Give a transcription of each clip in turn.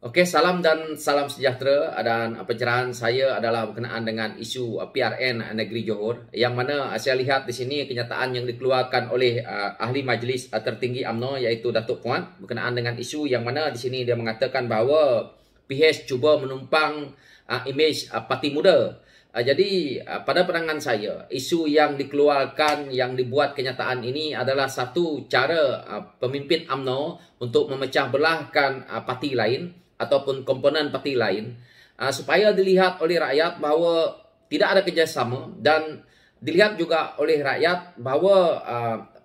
Oke, salam dan salam sejahtera, dan pencerahan saya adalah berkenaan dengan isu PRN Negeri Johor, yang mana saya lihat di sini kenyataan yang dikeluarkan oleh Ahli Majlis Tertinggi UMNO iaitu Datuk Puan berkenaan dengan isu yang mana di sini dia mengatakan bahawa PH cuba menumpang imej parti muda. Jadi pada pandangan saya, isu yang dikeluarkan, yang dibuat kenyataan ini adalah satu cara pemimpin UMNO untuk memecah belahkan parti lain ataupun komponen parti lain, supaya dilihat oleh rakyat bahawa tidak ada kerjasama, dan dilihat juga oleh rakyat bahawa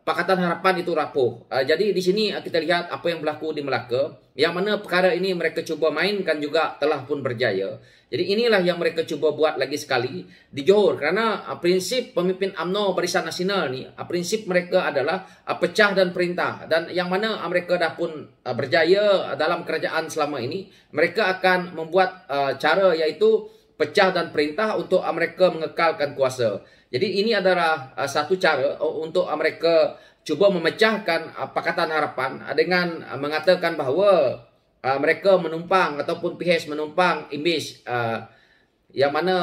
Pakatan Harapan itu rapuh. Jadi di sini kita lihat apa yang berlaku di Melaka, yang mana perkara ini mereka cuba mainkan juga telah pun berjaya. Jadi inilah yang mereka cuba buat lagi sekali di Johor, kerana prinsip pemimpin UMNO Barisan Nasional ni, prinsip mereka adalah pecah dan perintah, dan yang mana mereka dah pun berjaya dalam kerajaan selama ini. Mereka akan membuat cara iaitu pecah dan perintah untuk mereka mengekalkan kuasa. Jadi ini adalah satu cara untuk mereka cuba memecahkan Pakatan Harapan dengan mengatakan bahawa mereka menumpang ataupun PH menumpang imej yang mana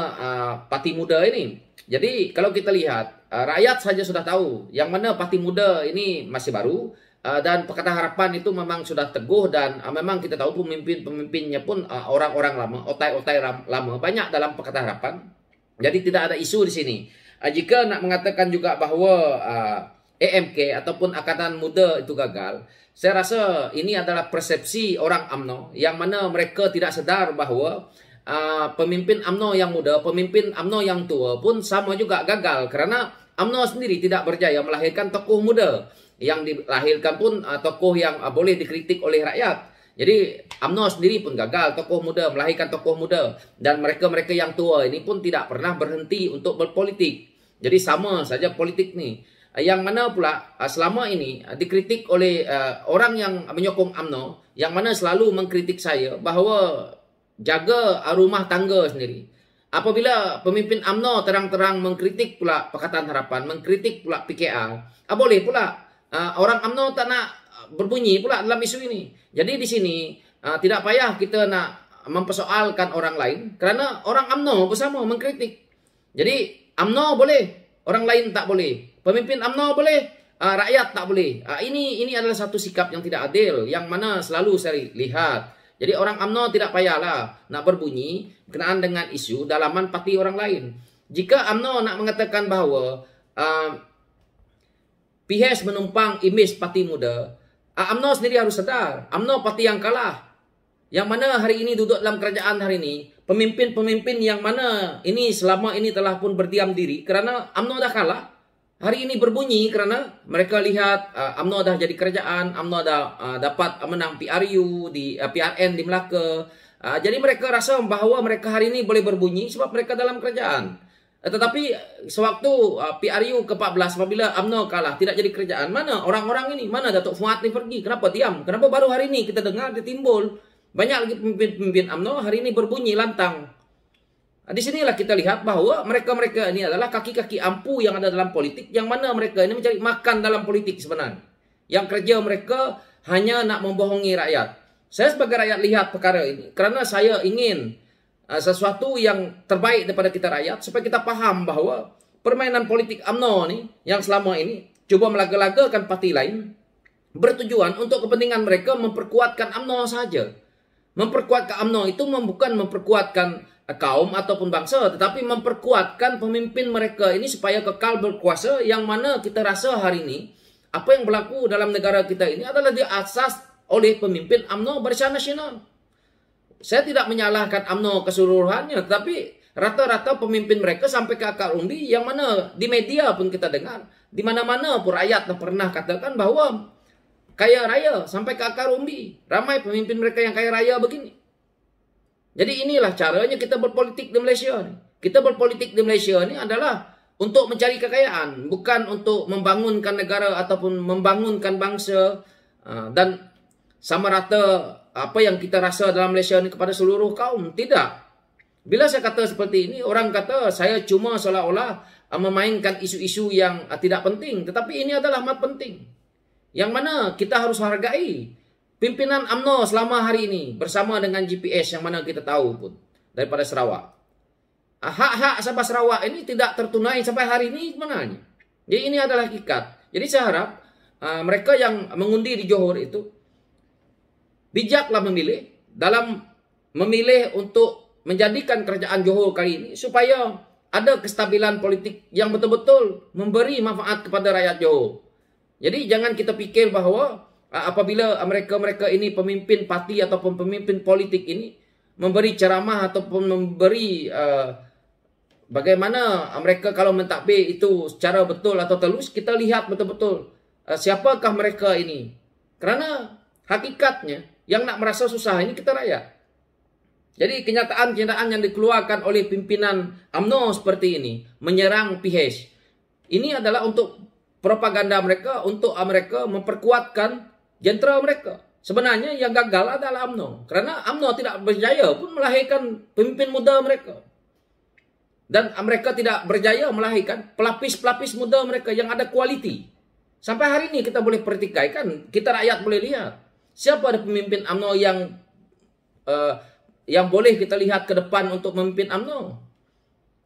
parti muda ini. Jadi kalau kita lihat, rakyat saja sudah tahu yang mana parti muda ini masih baru, dan Pakatan Harapan itu memang sudah teguh, dan memang kita tahu pemimpin-pemimpinnya pun orang-orang lama, otai-otai lama banyak dalam Pakatan Harapan. Jadi tidak ada isu di sini. Jika nak mengatakan juga bahawa AMK ataupun Angkatan Muda itu gagal, saya rasa ini adalah persepsi orang UMNO, yang mana mereka tidak sedar bahawa pemimpin UMNO yang muda, pemimpin UMNO yang tua pun sama juga gagal, kerana UMNO sendiri tidak berjaya melahirkan tokoh muda. Yang dilahirkan pun tokoh yang boleh dikritik oleh rakyat. Jadi UMNO sendiri pun gagal, tokoh muda, melahirkan tokoh muda, dan mereka-mereka yang tua ini pun tidak pernah berhenti untuk berpolitik. Jadi sama saja politik ni. Yang mana pula selama ini dikritik oleh orang yang menyokong UMNO, yang mana selalu mengkritik saya bahawa jaga rumah tangga sendiri. Apabila pemimpin UMNO terang-terang mengkritik pula Pakatan Harapan, mengkritik pula PKR, boleh pula orang UMNO tak nak berbunyi pula dalam isu ini. Jadi di sini tidak payah kita nak mempersoalkan orang lain, kerana orang UMNO bersama mengkritik. Jadi UMNO boleh, orang lain tak boleh. Pemimpin UMNO boleh, rakyat tak boleh. Ini adalah satu sikap yang tidak adil, yang mana selalu saya lihat. Jadi orang UMNO tidak payahlah nak berbunyi berkenaan dengan isu dalaman parti orang lain. Jika UMNO nak mengatakan bahawa PH menumpang imej parti muda, UMNO sendiri harus sedar, UMNO parti yang kalah. Yang mana hari ini duduk dalam kerajaan hari ini, pemimpin-pemimpin yang mana ini selama ini telah pun berdiam diri kerana UMNO dah kalah. Hari ini berbunyi kerana mereka lihat UMNO dah jadi kerajaan, UMNO dah dapat menang PRU di PRN di Melaka. Jadi mereka rasa bahawa mereka hari ini boleh berbunyi sebab mereka dalam kerajaan. Tetapi sewaktu PRU ke-14 apabila UMNO kalah, tidak jadi kerajaan, mana orang-orang ini? Mana Datuk Fuad ni pergi? Kenapa diam? Kenapa baru hari ini kita dengar dia timbul? Banyak lagi pemimpin-pemimpin UMNO hari ini berbunyi lantang. Di sinilah kita lihat bahawa mereka-mereka ini adalah kaki-kaki ampu yang ada dalam politik, yang mana mereka ini mencari makan dalam politik sebenarnya. Yang kerja mereka hanya nak membohongi rakyat. Saya sebagai rakyat lihat perkara ini kerana saya ingin sesuatu yang terbaik daripada kita rakyat, supaya kita faham bahawa permainan politik UMNO ni yang selama ini cuba melaga-lagakan parti lain bertujuan untuk kepentingan mereka memperkuatkan UMNO saja. Memperkuatkan UMNO itu bukan memperkuatkan kaum ataupun bangsa, tetapi memperkuatkan pemimpin mereka ini supaya kekal berkuasa, yang mana kita rasa hari ini apa yang berlaku dalam negara kita ini adalah diasas oleh pemimpin UMNO Barisan Nasional. Saya tidak menyalahkan UMNO keseluruhannya, tetapi rata-rata pemimpin mereka sampai ke akar umbi, yang mana di media pun kita dengar, di mana-mana pun rakyat pernah katakan bahawa kaya raya sampai ke akar umbi. Ramai pemimpin mereka yang kaya raya begini. Jadi inilah caranya kita berpolitik di Malaysia ni. Kita berpolitik di Malaysia ni adalah untuk mencari kekayaan, bukan untuk membangunkan negara ataupun membangunkan bangsa dan sama rata apa yang kita rasa dalam Malaysia ni kepada seluruh kaum. Tidak. Bila saya kata seperti ini, orang kata saya cuma seolah-olah memainkan isu-isu yang tidak penting. Tetapi ini adalah amat penting, yang mana kita harus hargai pimpinan UMNO selama hari ini bersama dengan GPS yang mana kita tahu pun daripada Sarawak. Hak-hak Sabah Sarawak ini tidak tertunai sampai hari ini sebenarnya. Jadi ini adalah hakikat. Jadi saya harap mereka yang mengundi di Johor itu bijaklah memilih dalam memilih untuk menjadikan kerajaan Johor kali ini supaya ada kestabilan politik yang betul-betul memberi manfaat kepada rakyat Johor. Jadi jangan kita fikir bahawa apabila mereka ini pemimpin parti ataupun pemimpin politik ini memberi ceramah ataupun memberi bagaimana mereka kalau mentadbir itu secara betul atau telus, kita lihat betul-betul siapakah mereka ini. Karena hakikatnya yang nak merasa susah ini kita rakyat. Jadi kenyataan-kenyataan yang dikeluarkan oleh pimpinan UMNO seperti ini menyerang PH, ini adalah untuk propaganda mereka, untuk mereka memperkuatkan jentera mereka. Sebenarnya yang gagal adalah UMNO. Karena UMNO tidak berjaya pun melahirkan pemimpin muda mereka. Dan mereka tidak berjaya melahirkan pelapis-pelapis muda mereka yang ada kualiti. Sampai hari ini kita boleh pertikaikan, kita rakyat boleh lihat. Siapa ada pemimpin UMNO yang boleh kita lihat ke depan untuk memimpin UMNO?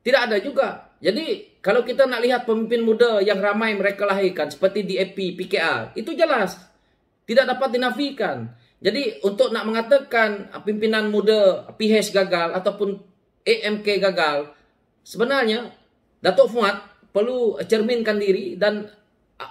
Tidak ada juga. Jadi kalau kita nak lihat pemimpin muda yang ramai mereka lahirkan seperti DAP, PKR, itu jelas tidak dapat dinafikan. Jadi untuk nak mengatakan pimpinan muda PH gagal ataupun AMK gagal, sebenarnya Datuk Fuad perlu cerminkan diri dan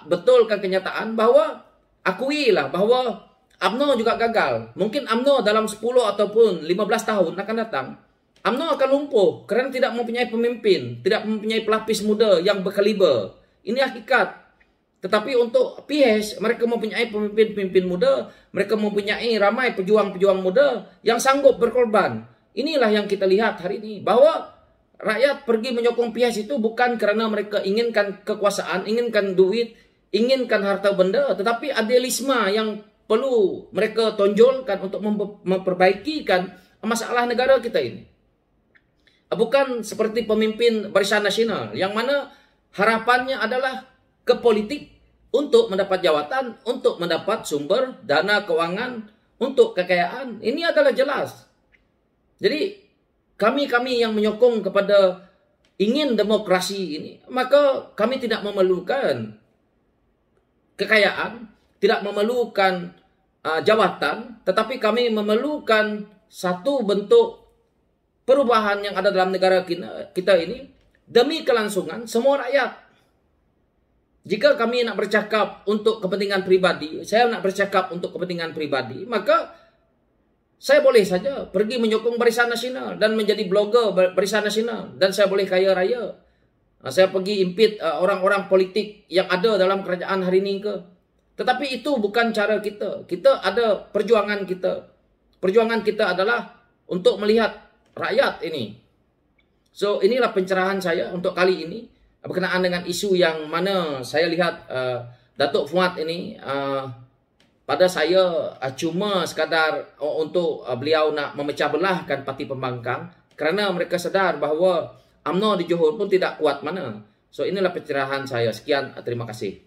betulkan kenyataan bahawa akuilah bahawa UMNO juga gagal. Mungkin UMNO dalam 10 ataupun 15 tahun akan datang, UMNO akan lumpuh kerana tidak mempunyai pemimpin, tidak mempunyai pelapis muda yang berkaliber. Ini hakikat. Tetapi untuk PH, mereka mempunyai pemimpin-pemimpin muda, mereka mempunyai ramai pejuang-pejuang muda yang sanggup berkorban. Inilah yang kita lihat hari ini, bahawa rakyat pergi menyokong PH itu bukan kerana mereka inginkan kekuasaan, inginkan duit, inginkan harta benda, tetapi idealisme yang perlu mereka tonjolkan untuk memperbaikikan masalah negara kita ini. Bukan seperti pemimpin Barisan Nasional yang mana harapannya adalah ke politik untuk mendapat jawatan, untuk mendapat sumber dana keuangan, untuk kekayaan. Ini adalah jelas. Jadi kami yang menyokong kepada ingin demokrasi ini, maka kami tidak memerlukan kekayaan, tidak memerlukan jawatan, tetapi kami memerlukan satu bentuk perubahan yang ada dalam negara kita ini demi kelangsungan semua rakyat. Jika kami nak bercakap untuk kepentingan pribadi, saya nak bercakap untuk kepentingan pribadi, maka saya boleh saja pergi menyokong Barisan Nasional dan menjadi blogger Barisan Nasional dan saya boleh kaya raya. Saya pergi impit orang-orang politik yang ada dalam kerajaan hari ini ke. Tetapi itu bukan cara kita. Kita ada perjuangan kita. Perjuangan kita adalah untuk melihat rakyat ini. So inilah pencerahan saya untuk kali ini berkenaan dengan isu yang mana saya lihat Datuk Fuad ini pada saya cuma sekadar untuk beliau nak memecah belahkan parti pembangkang kerana mereka sedar bahawa UMNO di Johor pun tidak kuat mana. So inilah pencerahan saya. Sekian, terima kasih.